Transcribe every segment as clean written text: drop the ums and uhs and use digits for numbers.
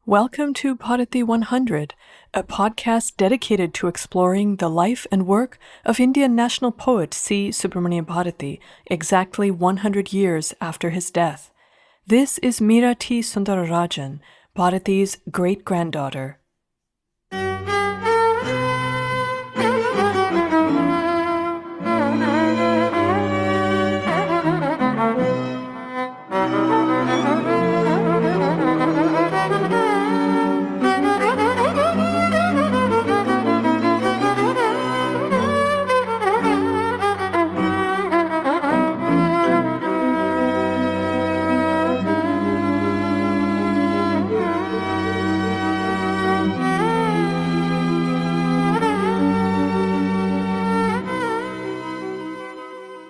Welcome to Bharati 100, a podcast dedicated to exploring the life and work of Indian national poet C. Subramania Bharati exactly 100 years after his death. This is Mira T. Sundara Rajan, Bharati's great-granddaughter.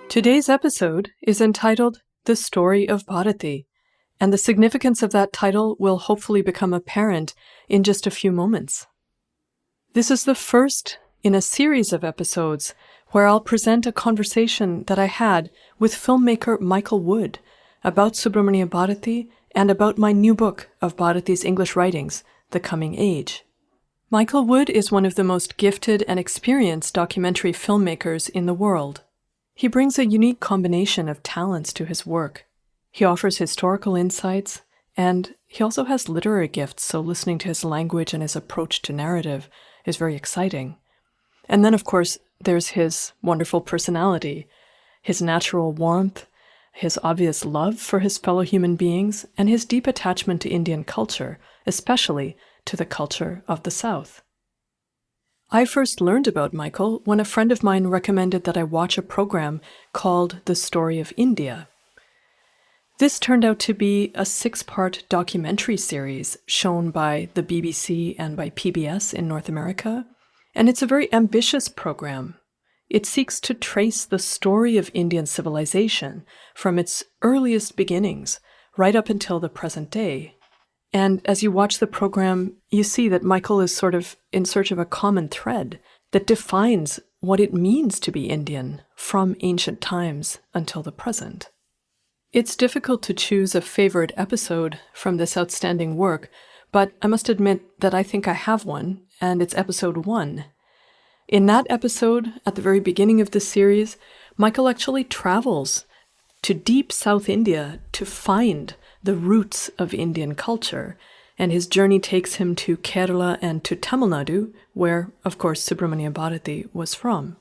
Today's episode is entitled The Story of Bharati, and the significance of that title will hopefully become apparent in just a few moments. This is the first in a series of episodes where I'll present a conversation that I had with filmmaker Michael Wood about Subramania Bharati and about my new book of Bharati's English writings, The Coming Age. Michael Wood is one of the most gifted and experienced documentary filmmakers in the world. He brings a unique combination of talents to his work. He offers historical insights, and he also has literary gifts, so listening to his language and his approach to narrative is very exciting. And then, of course, there's his wonderful personality, his natural warmth, his obvious love for his fellow human beings, and his deep attachment to Indian culture, especially to the culture of the South. I first learned about Michael when a friend of mine recommended that I watch a program called The Story of India. This turned out to be a 6-part documentary series shown by the BBC and by PBS in North America, and it's a very ambitious program. It seeks to trace the story of Indian civilization from its earliest beginnings right up until the present day. And as you watch the program, you see that Michael is sort of in search of a common thread that defines what it means to be Indian from ancient times until the present. It's difficult to choose a favorite episode from this outstanding work, but I must admit that I think I have one, and it's episode 1. In that episode, at the very beginning of the series, Michael actually travels to deep South India to find the roots of Indian culture, and his journey takes him to Kerala and to Tamil Nadu, where, of course, Subramania Bharati was from.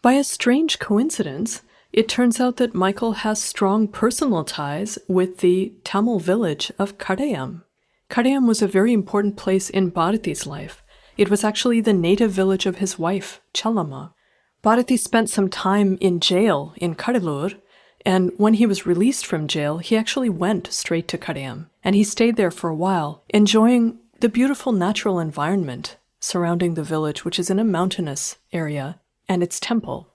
By a strange coincidence, it turns out that Michael has strong personal ties with the Tamil village of Kadayam. Kadayam was a very important place in Bharati's life. It was actually the native village of his wife, Challamma. Bharati spent some time in jail in Kadalur, and when he was released from jail, he actually went straight to Kadayam, and he stayed there for a while, enjoying the beautiful natural environment surrounding the village, which is in a mountainous area, and its temple.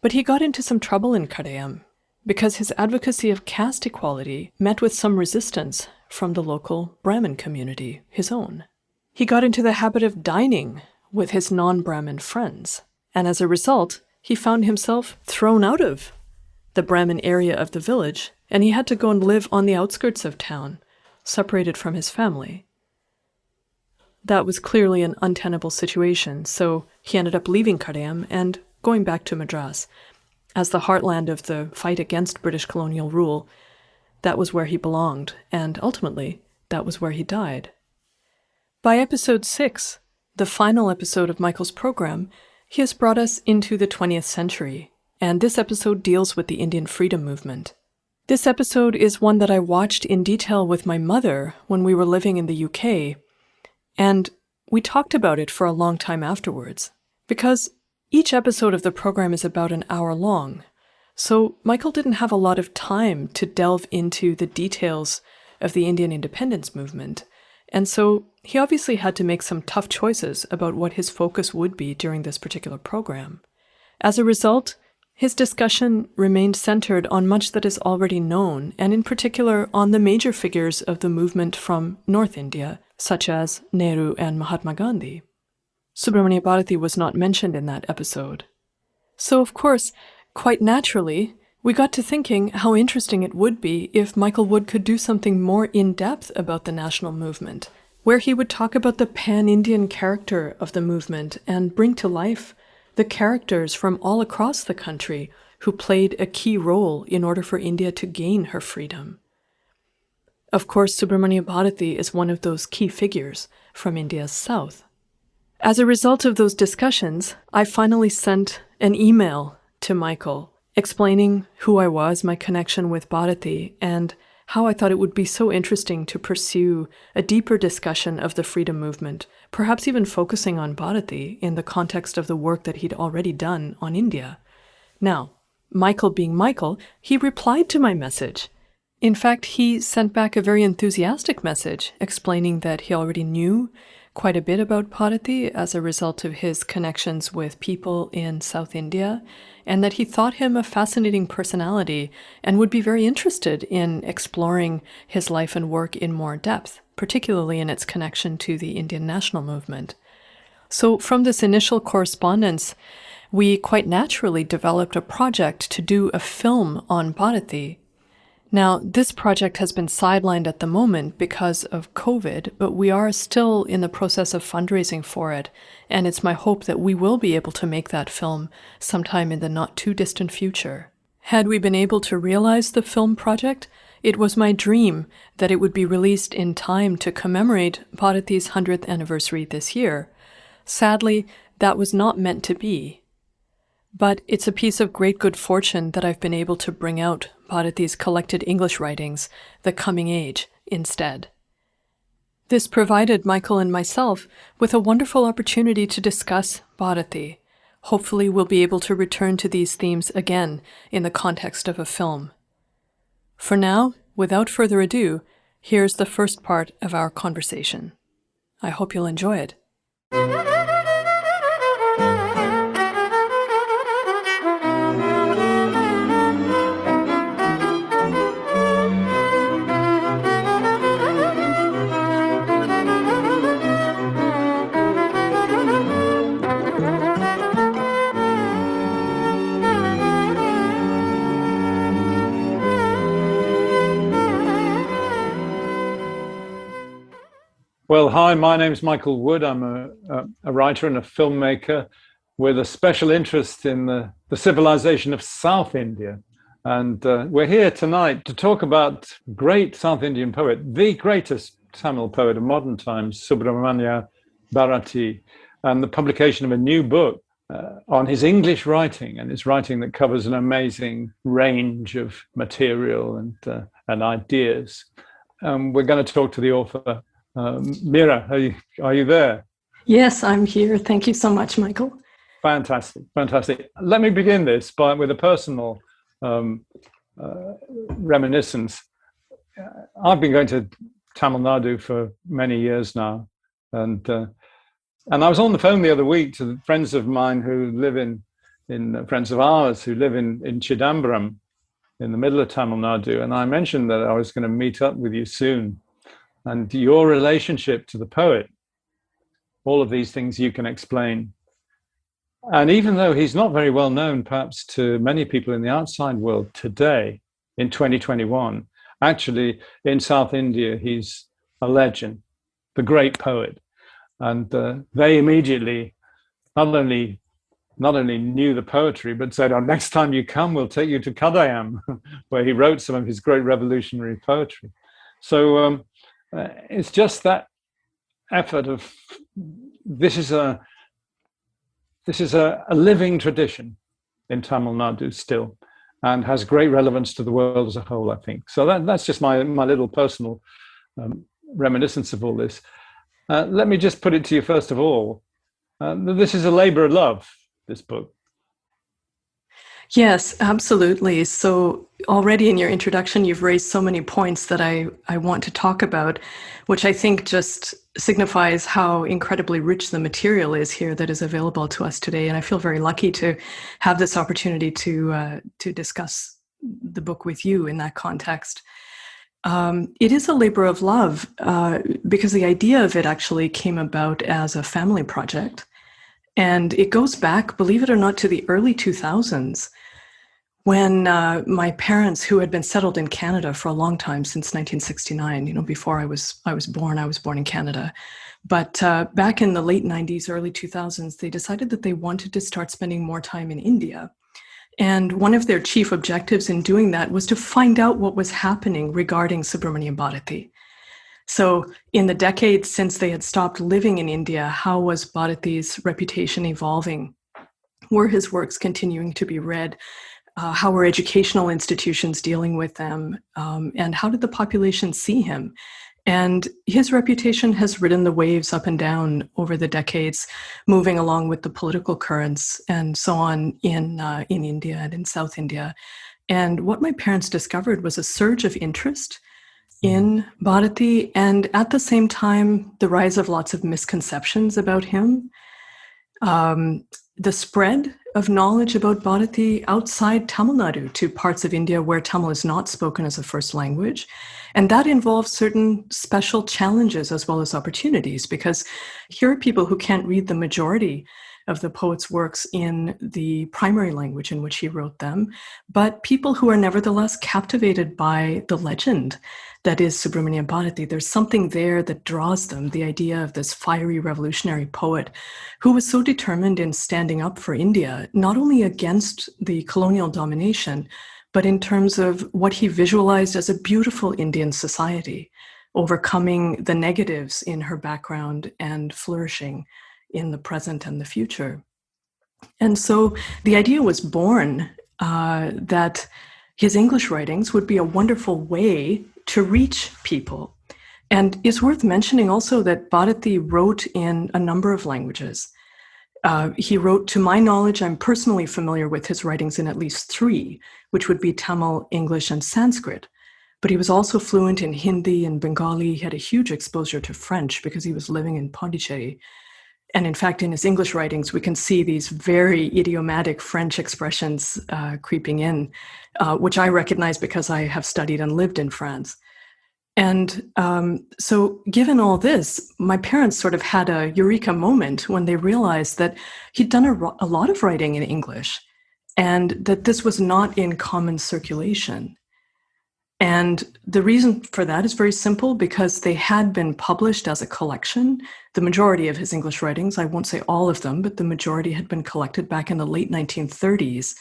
But he got into some trouble in Kadayam because his advocacy of caste equality met with some resistance from the local Brahmin community, his own. He got into the habit of dining with his non-Brahmin friends, and as a result, he found himself thrown out of the Brahmin area of the village, and he had to go and live on the outskirts of town, separated from his family. That was clearly an untenable situation, so he ended up leaving Kadayam and going back to Madras. As the heartland of the fight against British colonial rule, that was where he belonged, and ultimately, that was where he died. By episode 6, the final episode of Michael's program, he has brought us into the 20th century, and this episode deals with the Indian freedom movement. This episode is one that I watched in detail with my mother when we were living in the UK, and we talked about it for a long time afterwards, because each episode of the program is about an hour long, so Michael didn't have a lot of time to delve into the details of the Indian independence movement, and so he obviously had to make some tough choices about what his focus would be during this particular program. As a result, his discussion remained centered on much that is already known, and in particular on the major figures of the movement from North India, such as Nehru and Mahatma Gandhi. Subramania Bharati was not mentioned in that episode. So, of course, quite naturally, We got to thinking how interesting it would be if Michael Wood could do something more in-depth about the national movement, where he would talk about the pan-Indian character of the movement and bring to life the characters from all across the country who played a key role in order for India to gain her freedom. Of course, Subramania Bharati is one of those key figures from India's south. As a result of those discussions, I finally sent an email to Michael explaining who I was, my connection with Bharati, and how I thought it would be so interesting to pursue a deeper discussion of the freedom movement, perhaps even focusing on Bharati in the context of the work that he'd already done on India. Now, Michael being Michael, he replied to my message. In fact, he sent back a very enthusiastic message explaining that he already knew quite a bit about Bharati as a result of his connections with people in South India, and that he thought him a fascinating personality and would be very interested in exploring his life and work in more depth, particularly in its connection to the Indian national movement. So from this initial correspondence, we quite naturally developed a project to do a film on Bharati. Now, this project has been sidelined at the moment because of COVID, but we are still in the process of fundraising for it, and it's my hope that we will be able to make that film sometime in the not-too-distant future. Had we been able to realize the film project, it was my dream that it would be released in time to commemorate Bharati's 100th anniversary this year. Sadly, that was not meant to be. But it's a piece of great good fortune that I've been able to bring out Bharati's collected English writings, The Coming Age, instead. This provided Michael and myself with a wonderful opportunity to discuss Bharati. Hopefully we'll be able to return to these themes again in the context of a film. For now, without further ado, here's the first part of our conversation. I hope you'll enjoy it. Well, hi, my name's Michael Wood. I'm a writer and a filmmaker with a special interest in the civilization of South India. And we're here tonight to talk about great South Indian poet, the greatest Tamil poet of modern times, Subramania Bharati, and the publication of a new book on his English writing, and his writing that covers an amazing range of material and ideas. We're going to talk to the author, Mira, are you there? Yes, I'm here. Thank you so much, Michael. Fantastic, fantastic. Let me begin this with a personal reminiscence. I've been going to Tamil Nadu for many years now, and I was on the phone the other week to friends of mine who live friends of ours who live in Chidambaram, in the middle of Tamil Nadu, and I mentioned that I was going to meet up with you soon. And your relationship to the poet, all of these things you can explain. And even though he's not very well known, perhaps to many people in the outside world today, in 2021, actually in South India, he's a legend, the great poet. And they immediately not only knew the poetry, but said, "Oh, next time you come, we'll take you to Kadayam," where he wrote some of his great revolutionary poetry. So, it's just that effort of this is a living tradition in Tamil Nadu still, and has great relevance to the world as a whole, I think. So that's just my little personal reminiscence of all this. Let me just put it to you first of all. This is a labor of love, this book. Yes, absolutely. So already in your introduction, you've raised so many points that I want to talk about, which I think just signifies how incredibly rich the material is here that is available to us today. And I feel very lucky to have this opportunity to discuss the book with you in that context. It is a labor of love because the idea of it actually came about as a family project. And it goes back, believe it or not, to the early 2000s, when my parents, who had been settled in Canada for a long time, since 1969, before I was born in Canada. But back in the late 90s, early 2000s, they decided that they wanted to start spending more time in India. And one of their chief objectives in doing that was to find out what was happening regarding Subramania Bharati. So in the decades since they had stopped living in India, how was Bharati's reputation evolving? Were his works continuing to be read? How were educational institutions dealing with them? And how did the population see him? And his reputation has ridden the waves up and down over the decades, moving along with the political currents and so on in India and in South India. And what my parents discovered was a surge of interest in Bharati, and at the same time, the rise of lots of misconceptions about him. The spread of knowledge about Bharati outside Tamil Nadu to parts of India where Tamil is not spoken as a first language. And that involves certain special challenges as well as opportunities, because here are people who can't read the majority of the poet's works in the primary language in which he wrote them, but people who are nevertheless captivated by the legend that is Subramania Bharati. There's something there that draws them, the idea of this fiery revolutionary poet who was so determined in standing up for India, not only against the colonial domination, but in terms of what he visualized as a beautiful Indian society, overcoming the negatives in her background and flourishing in the present and the future. And so the idea was born that his English writings would be a wonderful way to reach people. And it's worth mentioning also that Bharati wrote in a number of languages. He wrote, to my knowledge, I'm personally familiar with his writings in at least 3, which would be Tamil, English, and Sanskrit. But he was also fluent in Hindi and Bengali. He had a huge exposure to French because he was living in Pondicherry. And in fact, in his English writings, we can see these very idiomatic French expressions creeping in, which I recognize because I have studied and lived in France. And so given all this, my parents sort of had a eureka moment when they realized that he'd done a lot of writing in English and that this was not in common circulation. And the reason for that is very simple, because they had been published as a collection. The majority of his English writings, I won't say all of them, but the majority had been collected back in the late 1930s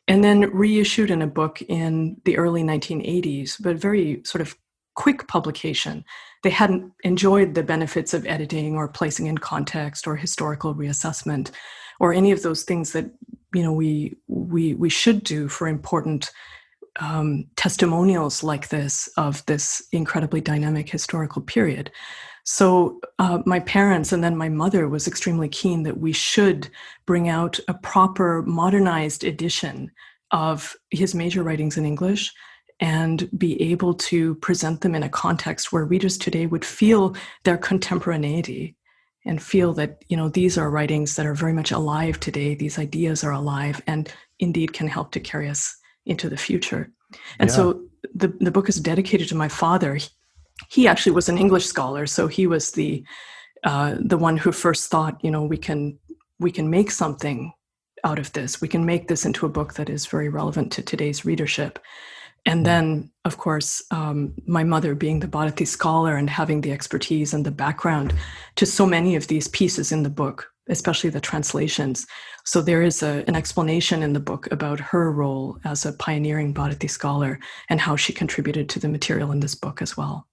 and then reissued in a book in the early 1980s, but very sort of quick publication. They hadn't enjoyed the benefits of editing or placing in context or historical reassessment or any of those things that, we should do for important testimonials like this of this incredibly dynamic historical period. So my parents and then my mother was extremely keen that we should bring out a proper modernized edition of his major writings in English and be able to present them in a context where readers today would feel their contemporaneity and feel that, these are writings that are very much alive today. These ideas are alive and indeed can help to carry us into the future. And so the book is dedicated to my father. He actually was an English scholar, so he was the one who first thought, we can make something out of this. We can make this into a book that is very relevant to today's readership. And then, of course, my mother being the Bharati scholar and having the expertise and the background to so many of these pieces in the book, especially the translations. So there is an explanation in the book about her role as a pioneering Bharati scholar and how she contributed to the material in this book as well.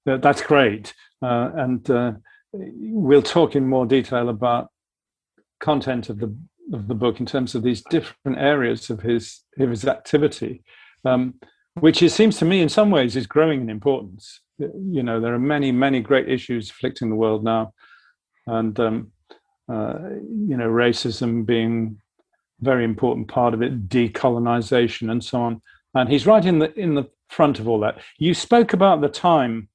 That's great. And we'll talk in more detail about content of the book in terms of these different areas of his activity, which it seems to me in some ways is growing in importance. There are many, many great issues afflicting the world now, and racism being a very important part of it, decolonization, and so on. And he's right in the front of all that. You spoke about the time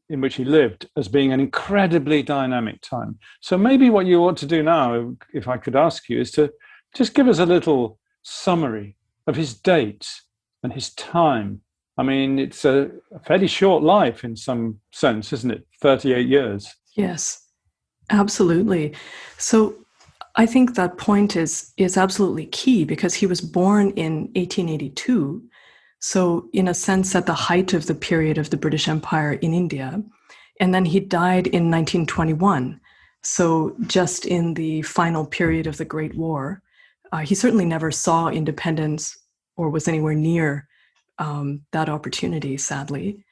in which he lived as being an incredibly dynamic time. So maybe what you ought to do now, if I could ask you, is to just give us a little summary of his dates and his time. I mean, it's a fairly short life in some sense, isn't it? 38 years. Yes, absolutely. So I think that point is absolutely key because he was born in 1882. So, in a sense, at the height of the period of the British Empire in India. And then he died in 1921. So, just in the final period of the Great War. He certainly never saw independence or was anywhere near that opportunity, sadly.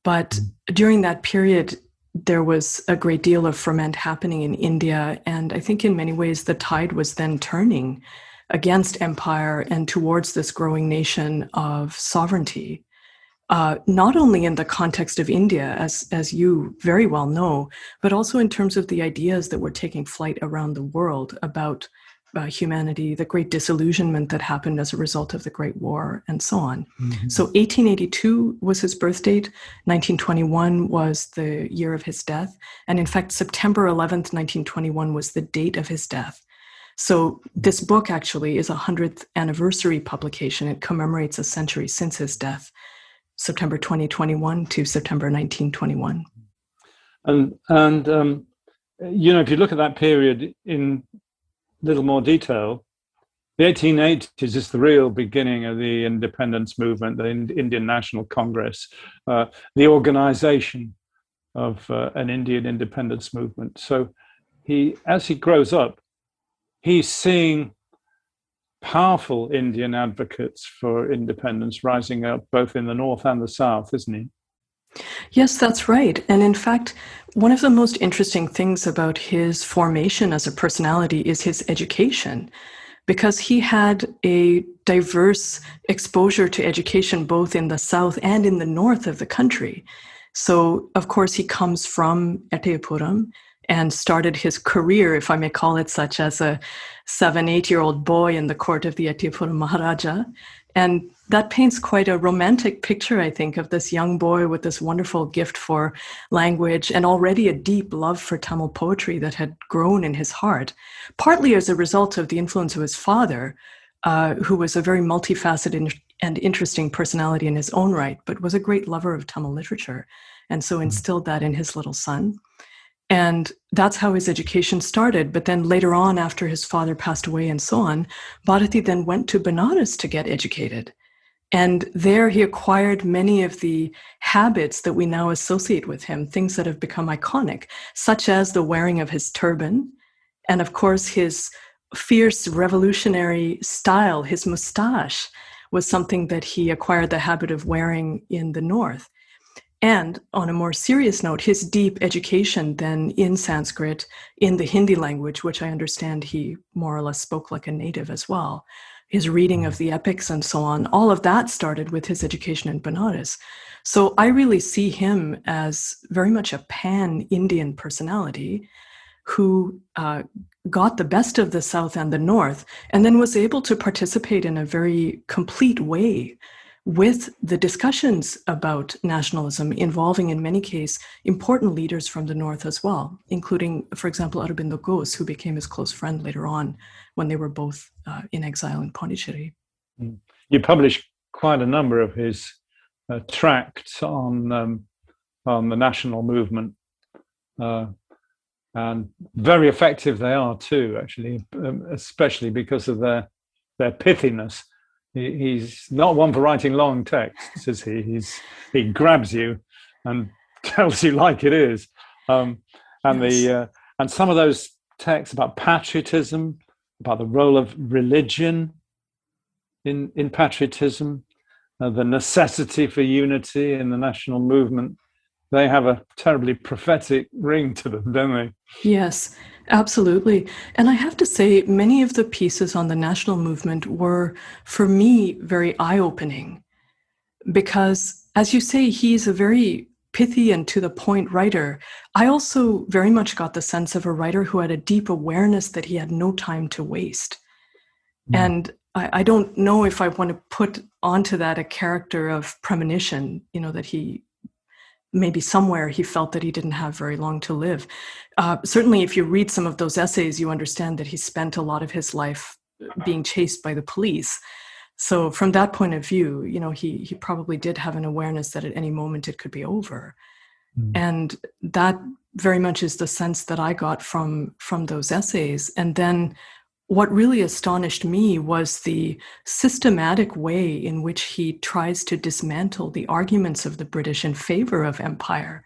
But during that period, there was a great deal of ferment happening in India. And I think in many ways, the tide was then turning against empire and towards this growing nation of sovereignty. Not only in the context of India, as you very well know, but also in terms of the ideas that were taking flight around the world about humanity, the great disillusionment that happened as a result of the Great War, and so on. Mm-hmm. So 1882 was his birth date. 1921 was the year of his death. And in fact, September 11th, 1921 was the date of his death. So this book actually is a 100th anniversary publication. It commemorates a century since his death. September 2021 to September 1921. And if you look at that period in little more detail, the 1880s is the real beginning of the independence movement, the Indian National Congress, the organization of an Indian independence movement. So as he grows up, he's seeing powerful Indian advocates for independence rising up both in the North and the South, isn't he? Yes, that's right. And in fact, one of the most interesting things about his formation as a personality is his education, because he had a diverse exposure to education both in the South and in the North of the country. So, of course, he comes from Ettyapuram and started his career, if I may call it such, as a 7-8-year-old boy in the court of the Ettyapuram Maharaja. And that paints quite a romantic picture, I think, of this young boy with this wonderful gift for language and already a deep love for Tamil poetry that had grown in his heart, partly as a result of the influence of his father, who was a very multifaceted and interesting personality in his own right, but was a great lover of Tamil literature, and so instilled that in his little son. And that's how his education started. But then later on, after his father passed away and so on, Bharati then went to Benares to get educated. And there he acquired many of the habits that we now associate with him, things that have become iconic, such as the wearing of his turban, and of course his fierce revolutionary style. His mustache was something that he acquired the habit of wearing in the North. And on a more serious note, his deep education then in Sanskrit, in the Hindi language, which I understand he more or less spoke like a native as well, his reading of the epics and so on, all of that started with his education in Benares. So I really see him as very much a pan-Indian personality who got the best of the South and the North, and then was able to participate in a very complete way with the discussions about nationalism involving, in many cases, important leaders from the North as well, including, for example, Aurobindo Ghosh, who became his close friend later on when they were both in exile in Pondicherry. You published quite a number of his tracts on the national movement, and very effective they are too, actually, especially because of their pithiness. He's not one for writing long texts, is he? He grabs you and tells you like it is. And some of those texts about patriotism, about the role of religion in patriotism, the necessity for unity in the national movement, they have a terribly prophetic ring to them, don't they? Yes, absolutely. And I have to say, many of the pieces on the national movement were, for me, very eye-opening. Because, as you say, he's a very pithy and to-the-point writer. I also very much got the sense of a writer who had a deep awareness that he had no time to waste. And I don't know if I want to put onto that a character of premonition, that he maybe somewhere he felt that he didn't have very long to live. Certainly, if you read some of those essays, you understand that he spent a lot of his life being chased by the police. So from that point of view, he probably did have an awareness that at any moment it could be over. And that very much is the sense that I got from those essays. And then what really astonished me was the systematic way in which he tries to dismantle the arguments of the British in favor of empire.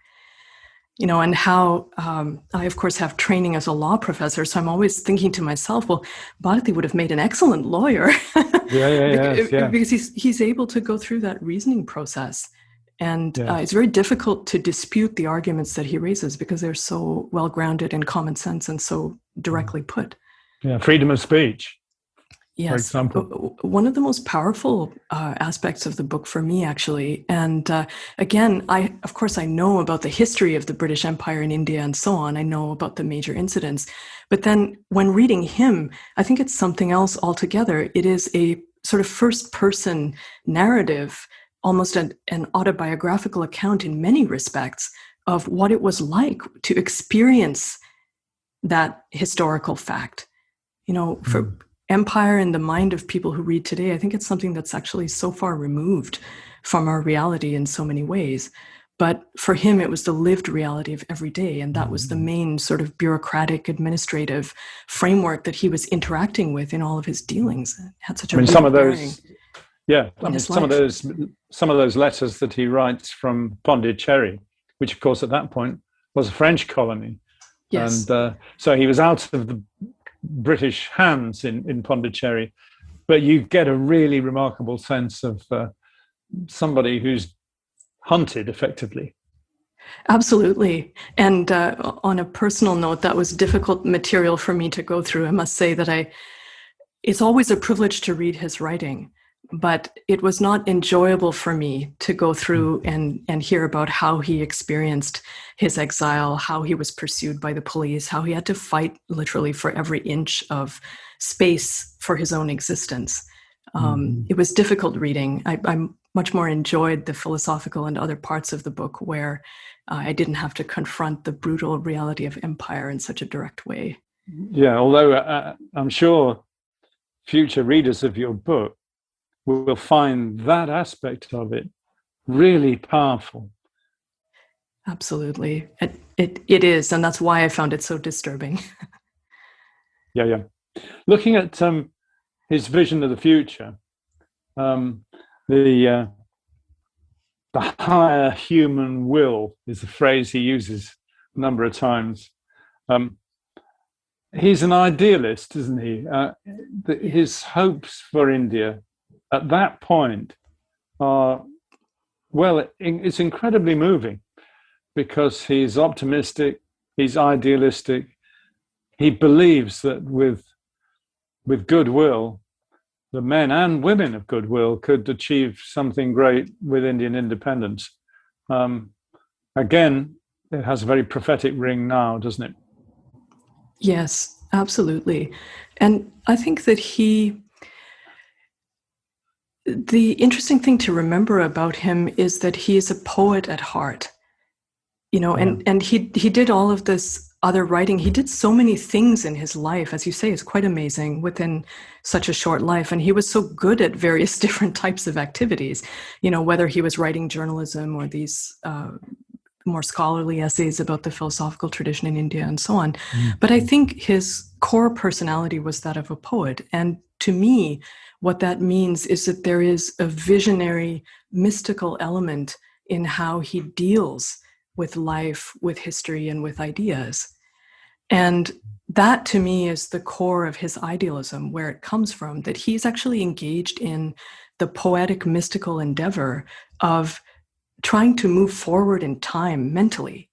And how I, of course, have training as a law professor. So I'm always thinking to myself, well, Bharati would have made an excellent lawyer. Because he's able to go through that reasoning process. And it's very difficult to dispute the arguments that he raises because they're so well grounded in common sense and so directly put. Yeah, freedom of speech. Yes, for example. One of the most powerful aspects of the book for me, actually. And again, I know about the history of the British Empire in India and so on. I know about the major incidents. But then when reading him, I think it's something else altogether. It is a sort of first-person narrative, almost an autobiographical account in many respects of what it was like to experience that historical fact. For empire in the mind of people who read today, I think it's something that's actually so far removed from our reality in so many ways. But for him, it was the lived reality of every day. And that was the main sort of bureaucratic, administrative framework that he was interacting with in all of his dealings. It had such a some of those, some of those letters that he writes from Pondicherry, which of course at that point was a French colony. Yes. And so he was out of the British hands in Pondicherry, but you get a really remarkable sense of somebody who's hunted effectively. Absolutely. And on a personal note, that was difficult material for me to go through. I must say that it's always a privilege to read his writing, but it was not enjoyable for me to go through and hear about how he experienced his exile, how he was pursued by the police, how he had to fight literally for every inch of space for his own existence. It was difficult reading. I much more enjoyed the philosophical and other parts of the book where I didn't have to confront the brutal reality of empire in such a direct way. Yeah, although I'm sure future readers of your book will find that aspect of it really powerful. Absolutely. It is, and that's why I found it so disturbing. Yeah. Looking at his vision of the future, the higher human will is the phrase he uses a number of times. He's an idealist, isn't he? His hopes for India at that point are, it's incredibly moving because he's optimistic, he's idealistic. He believes that with goodwill, the men and women of goodwill could achieve something great with Indian independence. Again, it has a very prophetic ring now, doesn't it? Yes, absolutely. And I think that the interesting thing to remember about him is that he is a poet at heart, and he did all of this other writing. He did so many things in his life, as you say, it's quite amazing within such a short life. And he was so good at various different types of activities, whether he was writing journalism or these more scholarly essays about the philosophical tradition in India and so on. But I think his core personality was that of a poet. And to me, what that means is that there is a visionary, mystical element in how he deals with life, with history, and with ideas. And that, to me, is the core of his idealism, where it comes from, that he's actually engaged in the poetic, mystical endeavor of trying to move forward in time mentally,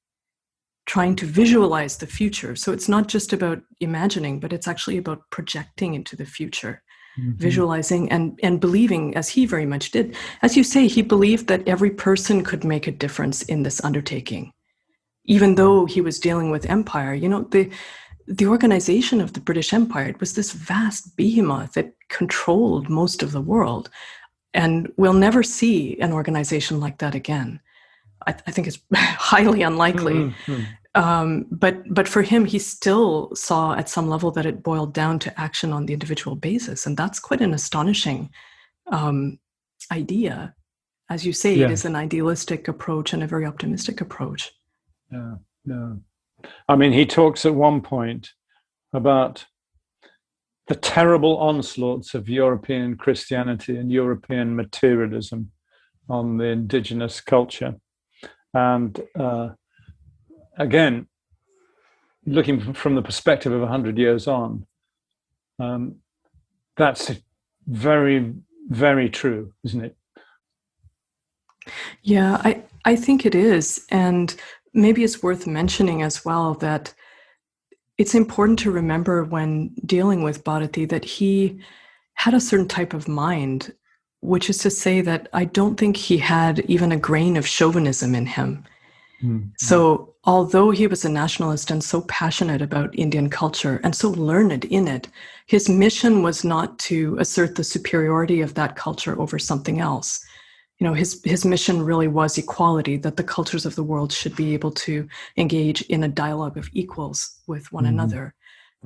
trying to visualize the future. So it's not just about imagining, but it's actually about projecting into the future, visualizing and believing, as he very much did. As you say, he believed that every person could make a difference in this undertaking. Even though he was dealing with empire, the organization of the British Empire, it was this vast behemoth that controlled most of the world. And we'll never see an organization like that again. I think it's highly unlikely. But for him, he still saw at some level that it boiled down to action on the individual basis. And that's quite an astonishing idea. As you say, It is an idealistic approach and a very optimistic approach. Yeah. I mean, he talks at one point about the terrible onslaughts of European Christianity and European materialism on the indigenous culture. And again, looking from the perspective of 100 years on, that's very, very true, isn't it? Yeah, I think it is. And maybe it's worth mentioning as well that it's important to remember when dealing with Bharati that he had a certain type of mind, which is to say that I don't think he had even a grain of chauvinism in him. Mm-hmm. So although he was a nationalist and so passionate about Indian culture and so learned in it, his mission was not to assert the superiority of that culture over something else. You know, his mission really was equality, that the cultures of the world should be able to engage in a dialogue of equals with one another.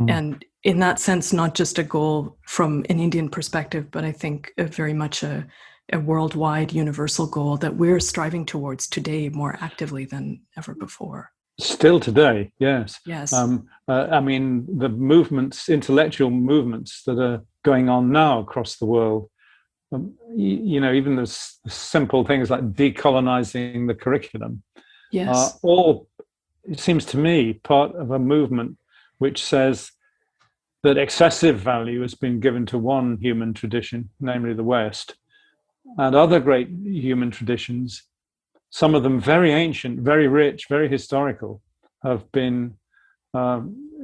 And in that sense, not just a goal from an Indian perspective, but I think very much a worldwide universal goal that we're striving towards today more actively than ever before. Still today, yes. Yes. I mean, the movements, intellectual movements that are going on now across the world, you know, even the simple things like decolonizing the curriculum, are all, it seems to me, part of a movement which says that excessive value has been given to one human tradition, namely the West, and other great human traditions, some of them very ancient, very rich, very historical, have been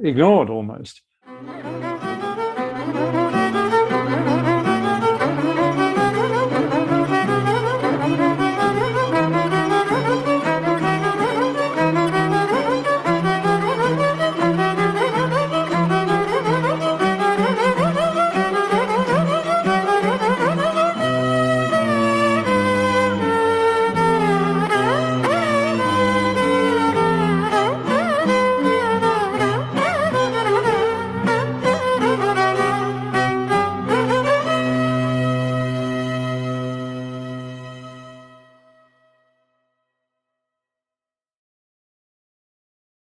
ignored almost.